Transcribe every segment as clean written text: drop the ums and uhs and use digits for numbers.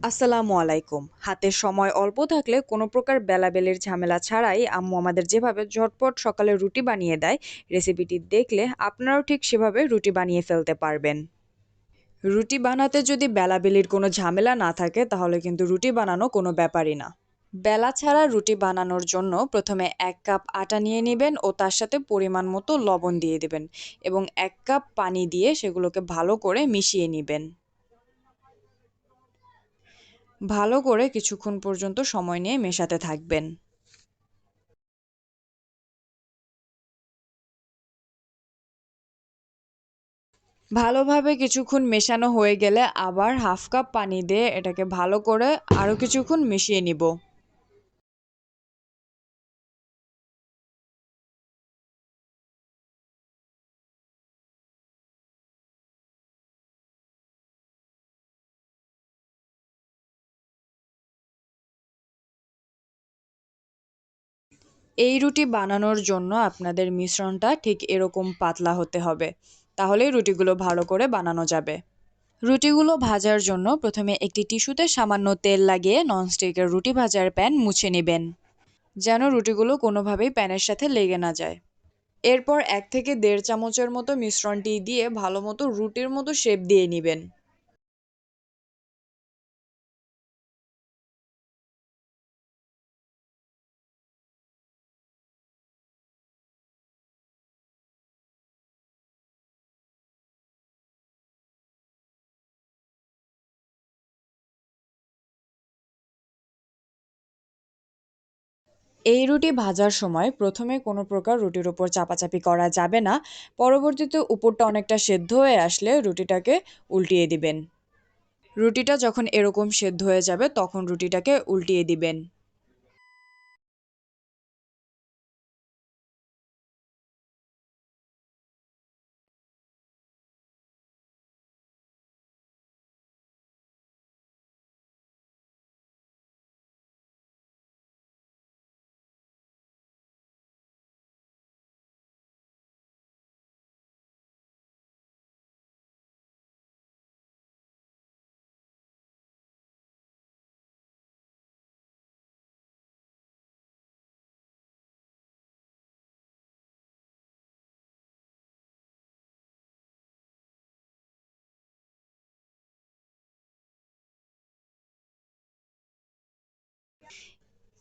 আসসালামু আলাইকুম। হাতে সময় অল্প থাকলে কোনো প্রকার বেলাবেলির ঝামেলা ছাড়াই আম্মু আমাদের যেভাবে ঝটপট সকালে রুটি বানিয়ে দেয়, রেসিপিটি দেখলে আপনারাও ঠিক সেভাবে রুটি বানিয়ে ফেলতে পারবেন। রুটি বানাতে যদি বেলাবেলির কোনো ঝামেলা না থাকে তাহলে কিন্তু রুটি বানানো কোনো ব্যাপারই না। বেলা ছাড়া রুটি বানানোর জন্য প্রথমে ১ কাপ আটা নিয়ে নেবেন ও তার সাথে পরিমাণ মতো লবণ দিয়ে দেবেন এবং ১ কাপ পানি দিয়ে সেগুলোকে ভালো করে মিশিয়ে নিবেন। ভালো করে কিছুক্ষণ পর্যন্ত সময় নিয়ে মেশাতে থাকবেন। ভালোভাবে কিছুক্ষণ মেশানো হয়ে গেলে আবার হাফ কাপ পানি দিয়ে এটাকে ভালো করে আরও কিছুক্ষণ মিশিয়ে নিব। এই রুটি বানানোর জন্য আপনাদের মিশ্রণটা ঠিক এরকম পাতলা হতে হবে, তাহলেই রুটিগুলো ভালো করে বানানো যাবে। রুটিগুলো ভাজার জন্য প্রথমে একটি টিস্যুতে সামান্য তেল লাগিয়ে ননস্টিকের রুটি ভাজার প্যান মুছে নেবেন, যেন রুটিগুলো কোনোভাবেই প্যানের সাথে লেগে না যায়। এরপর ১ থেকে ১.৫ চামচের মতো মিশ্রণটি দিয়ে ভালো মতো রুটির মতো শেপ দিয়ে নেবেন। এই রুটি ভাজার সময় প্রথমে কোনো প্রকার রুটির উপর চাপাচাপি করা যাবে না। পরবর্তীতে উপরটা অনেকটা সেদ্ধ হয়ে আসলে রুটিটাকে উল্টিয়ে দিবেন। রুটিটা যখন এরকম সেদ্ধ হয়ে যাবে তখন রুটিটাকে উল্টিয়ে দিবেন।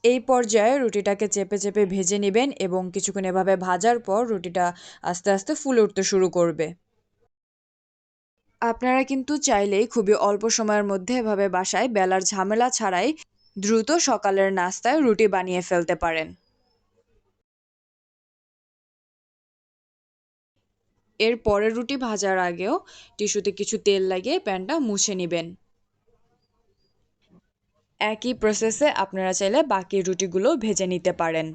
এই পর্যায়ে রুটিটাকে চেপে চেপে ভেজে নেবেন এবং কিছুক্ষণ এভাবে ভাজার পর রুটিটা আস্তে আস্তে ফুলে উঠতে শুরু করবে। আপনারা কিন্তু চাইলেই খুবই অল্প সময়ের মধ্যে এভাবে বাসায় বেলার ঝামেলা ছাড়াই দ্রুত সকালের নাস্তায় রুটি বানিয়ে ফেলতে পারেন। এর পরের রুটি ভাজার আগেও টিস্যুতে কিছু তেল লাগিয়ে প্যানটা মুছে নেবেন। একই প্রসেসে আপনারা চাইলে বাকি রুটিগুলো ভেজে নিতে পারেন।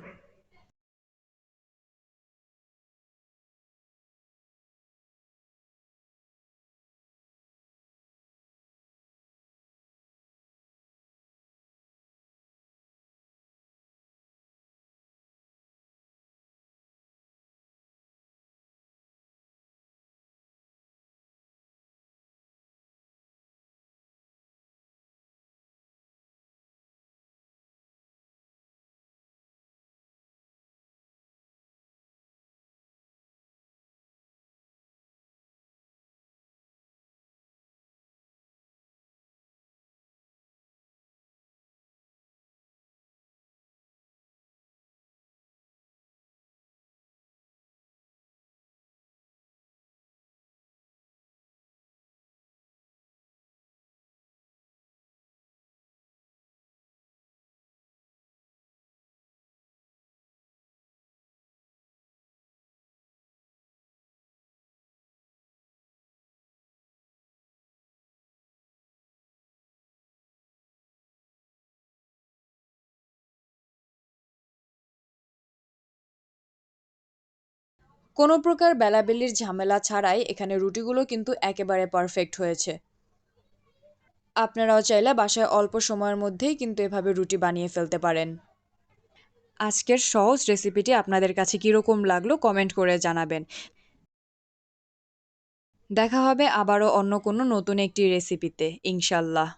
কোনো প্রকার বেলাবেলির ঝামেলা ছাড়াই এখানে রুটিগুলো কিন্তু একেবারে পারফেক্ট হয়েছে। আপনারাও চাইলে বাসায় অল্প সময়ের মধ্যেই কিন্তু এভাবে রুটি বানিয়ে ফেলতে পারেন। আজকের সহজ রেসিপিটি আপনাদের কাছে কীরকম লাগলো কমেন্ট করে জানাবেন। দেখা হবে আবারও অন্য কোনো নতুন একটি রেসিপিতে, ইনশাল্লাহ।